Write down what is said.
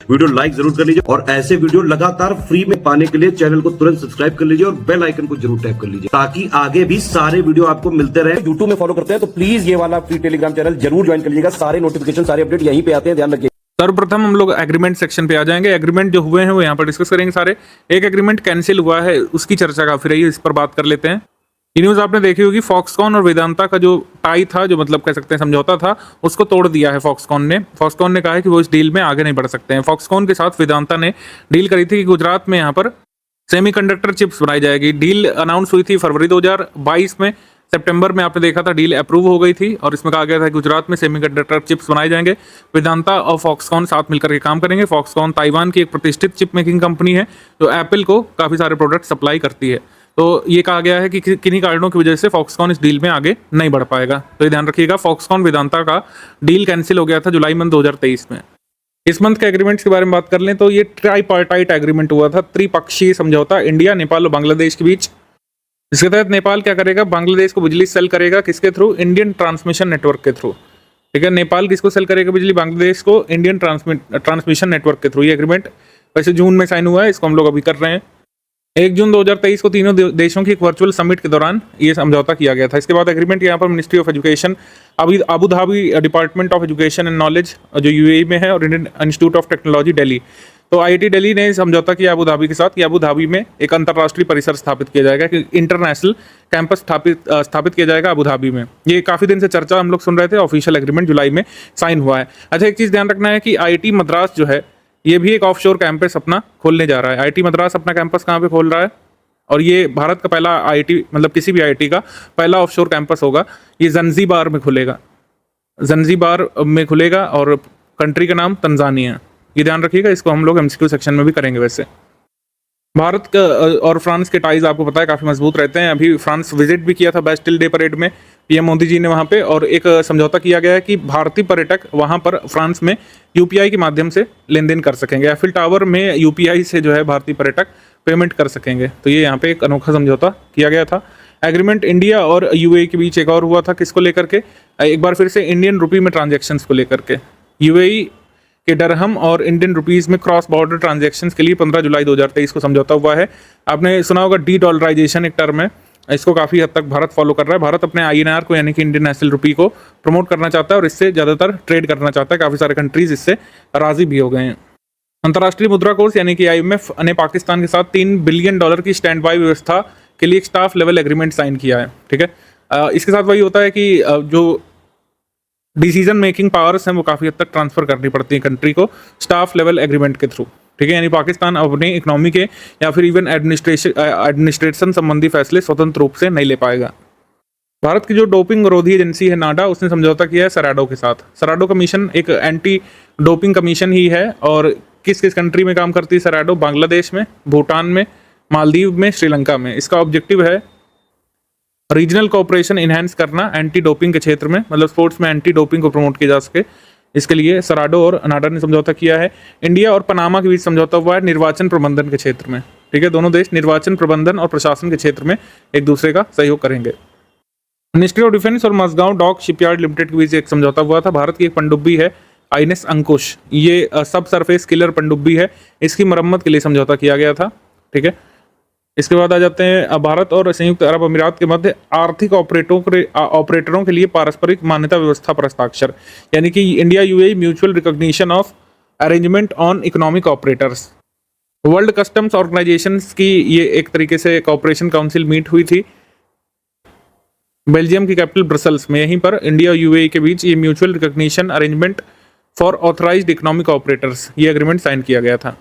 Video like जरूर कर लीजिए और ऐसे वीडियो लगातार फ्री में पाने के लिए चैनल को तुरंत सब्सक्राइब कर लीजिए और बेल आइकन को जरूर टैप कर लीजिए ताकि आगे भी सारे वीडियो आपको मिलते रहे। यूट्यूब में फॉलो करते हैं तो प्लीज ये वाला फ्री टेलीग्राम चैनल जरूर ज्वाइन कर लीजिएगा। सारे नोटिफिकेशन सारे अपडेट यहीं पे आते हैं, ध्यान रखिए। सर्वप्रथम हम लोग एग्रीमेंट सेक्शन पे आ जाएंगे। एग्रीमेंट जो हुए हैं वो यहाँ पर डिस्कस करेंगे सारे। एक एग्रीमेंट कैंसिल हुआ है, उसकी चर्चा काफी रही है, इस पर बात कर लेते हैं। ये न्यूज आपने देखी होगी, फॉक्सकॉन और वेदांता का जो टाई था, जो मतलब कह सकते हैं समझौता था, उसको तोड़ दिया है फॉक्सकॉन ने। फॉक्सकॉन ने कहा है कि वो इस डील में आगे नहीं बढ़ सकते हैं। फॉक्सकॉन के साथ वेदांता ने डील करी थी कि गुजरात में यहाँ पर सेमीकंडक्टर चिप्स बनाई जाएगी। डील अनाउंस हुई थी फरवरी 2022 में। सितंबर में आपने देखा था डील अप्रूव हो गई थी और इसमें कहा गया था कि गुजरात में सेमीकंडक्टर चिप्स बनाए जाएंगे। वेदांता और फॉक्सकॉन साथ मिलकर के काम करेंगे। फॉक्सकॉन ताइवान की एक प्रतिष्ठित चिप मेकिंग कंपनी है जो एप्पल को काफ़ी सारे प्रोडक्ट सप्लाई करती है। तो ये कहा गया है कि किन्हीं कारणों की वजह से फॉक्सकॉन इस डील में आगे नहीं बढ़ पाएगा। तो ये ध्यान रखिएगा, फॉक्सकॉन वेदांता का डील कैंसिल हो गया था जुलाई मंथ 2023 में। इस मंथ के एग्रीमेंट्स के बारे में बात कर लें तो ये ट्राईपार्टाइट एग्रीमेंट हुआ था, त्रिपक्षीय समझौता इंडिया, नेपाल और बांग्लादेश के बीच। इसके तहत नेपाल क्या करेगा, बांग्लादेश को बिजली सेल करेगा, किसके थ्रू? इंडियन ट्रांसमिशन नेटवर्क के थ्रू। ठीक है, नेपाल किसको सेल करेगा बिजली? बांग्लादेश को इंडियन ट्रांसमिशन नेटवर्क के थ्रू। ये एग्रीमेंट वैसे जून में साइन हुआ है, इसको हम लोग अभी कर रहे हैं। 1 जून 2023 को तीनों देशों की एक वर्चुअल समिट के दौरान ये समझौता किया गया था। इसके बाद एग्रीमेंट यहाँ पर ministry of education, Abu Dhabi department of education and knowledge जो यूएई में है, और Indian institute of technology Delhi, तो आईआईटी दिल्ली ने समझौता किया अबू धाबी के साथ कि अबू धाबी में एक अंतर्राष्ट्रीय परिसर स्थापित किया जाएगा, कि इंटरनेशनल कैंपस स्थापित किया जाएगा अबू धाबी में। ये काफ़ी दिन से चर्चा हम लोग सुन रहे थे, ऑफिशियल एग्रीमेंट जुलाई में साइन हुआ है। अच्छा, एक चीज़ ध्यान रखना है कि आईआईटी मद्रास जो है ये भी एक ऑफशोर कैंपस अपना खोलने जा रहा है। आईआईटी मद्रास अपना कैंपस कहाँ पे खोल रहा है? और ये भारत का पहला आईआईटी, मतलब किसी भी आईआईटी का पहला ऑफशोर कैंपस होगा। ये जंजीबार में खुलेगा, जंजीबार में खुलेगा, और कंट्री का नाम तंजानिया। ये ध्यान रखिएगा, इसको हम लोग एमसीक्यू सेक्शन में भी करेंगे। वैसे भारत का और फ्रांस के टाइज आपको पता है काफ़ी मजबूत रहते हैं। अभी फ्रांस विजिट भी किया था बैस्टिल डे परेड में पीएम मोदी जी ने वहाँ पे, और एक समझौता किया गया है कि भारतीय पर्यटक वहाँ पर फ्रांस में यूपीआई के माध्यम से लेन देन कर सकेंगे। एफिल टावर में यूपीआई से जो है भारतीय पर्यटक पेमेंट कर सकेंगे। तो ये यहाँ पे एक अनोखा समझौता किया गया था। एग्रीमेंट इंडिया और यूएई के बीच एक और हुआ था, किसको लेकर के? एक बार फिर से इंडियन रुपी में ट्रांजेक्शन्स को लेकर के। यूएई के डरहम और इंडियन रुपीज़ में क्रॉस बॉर्डर ट्रांजैक्शंस के लिए 15 जुलाई 2023 को समझौता हुआ है। आपने सुना होगा डी डॉलराइजेशन एक टर्म है, इसको काफ़ी हद तक भारत फॉलो कर रहा है। भारत अपने आईएनआर को, यानी कि इंडियन नेशनल रुपी को प्रमोट करना चाहता है और इससे ज़्यादातर ट्रेड करना चाहता है। काफ़ी सारे कंट्रीज इससे राजी भी हो गए हैं। अंतर्राष्ट्रीय मुद्रा कोष यानी कि आईएमएफ ने पाकिस्तान के साथ $3 बिलियन की स्टैंड बाई व्यवस्था के लिए एक स्टाफ लेवल एग्रीमेंट साइन किया है। ठीक है, इसके साथ वही होता है कि जो डिसीजन मेकिंग पावर्स हैं वो काफ़ी हद तक ट्रांसफर करनी पड़ती है कंट्री को स्टाफ लेवल एग्रीमेंट के थ्रू। ठीक है, यानी पाकिस्तान अपने इकोनॉमी के या फिर इवन एडमिनिस्ट्रेशन संबंधी फैसले स्वतंत्र रूप से नहीं ले पाएगा। भारत की जो डोपिंग विरोधी एजेंसी है नाडा, उसने समझौता किया है सराडो के साथ। सराडो कमीशन एक एंटी डोपिंग कमीशन ही है, और किस किस कंट्री में काम करती है सराडो? बांग्लादेश में, भूटान में, मालदीव में, श्रीलंका में। इसका ऑब्जेक्टिव है रीजनल कोऑपरेशन इनहेंस करना एंटी डोपिंग के क्षेत्र में, मतलब स्पोर्ट्स में एंटी डोपिंग को प्रमोट किया जा सके। इसके लिए सराडो और नाडा ने समझौता किया है। इंडिया और पनामा के बीच समझौता हुआ है निर्वाचन प्रबंधन के क्षेत्र में। ठीक है, दोनों देश निर्वाचन प्रबंधन और प्रशासन के क्षेत्र में एक दूसरे का सहयोग करेंगे। मिनिस्ट्री ऑफ डिफेंस और मजगांव डॉक शिपयार्ड लिमिटेड के बीच एक समझौता हुआ था। भारत की एक पनडुब्बी है आईएनएस अंकुश, ये सब सरफेस किलर पनडुब्बी है, इसकी मरम्मत के लिए समझौता किया गया था। ठीक है, इसके बाद आ जाते हैं भारत और संयुक्त अरब अमीरात के मध्य आर्थिक ऑपरेटरों के लिए पारस्परिक मान्यता व्यवस्था पर हस्ताक्षर, यानी कि India UAE mutual recognition of arrangement on economic operators. World customs organisation की ये एक तरीके से कॉपरेशन काउंसिल मीट हुई थी बेल्जियम की कैपिटल ब्रसल्स में। यहीं पर इंडिया और यूएई के बीच ये mutual recognition arrangement for authorised economic operators, ये एग्रीमेंट साइन किया गया था।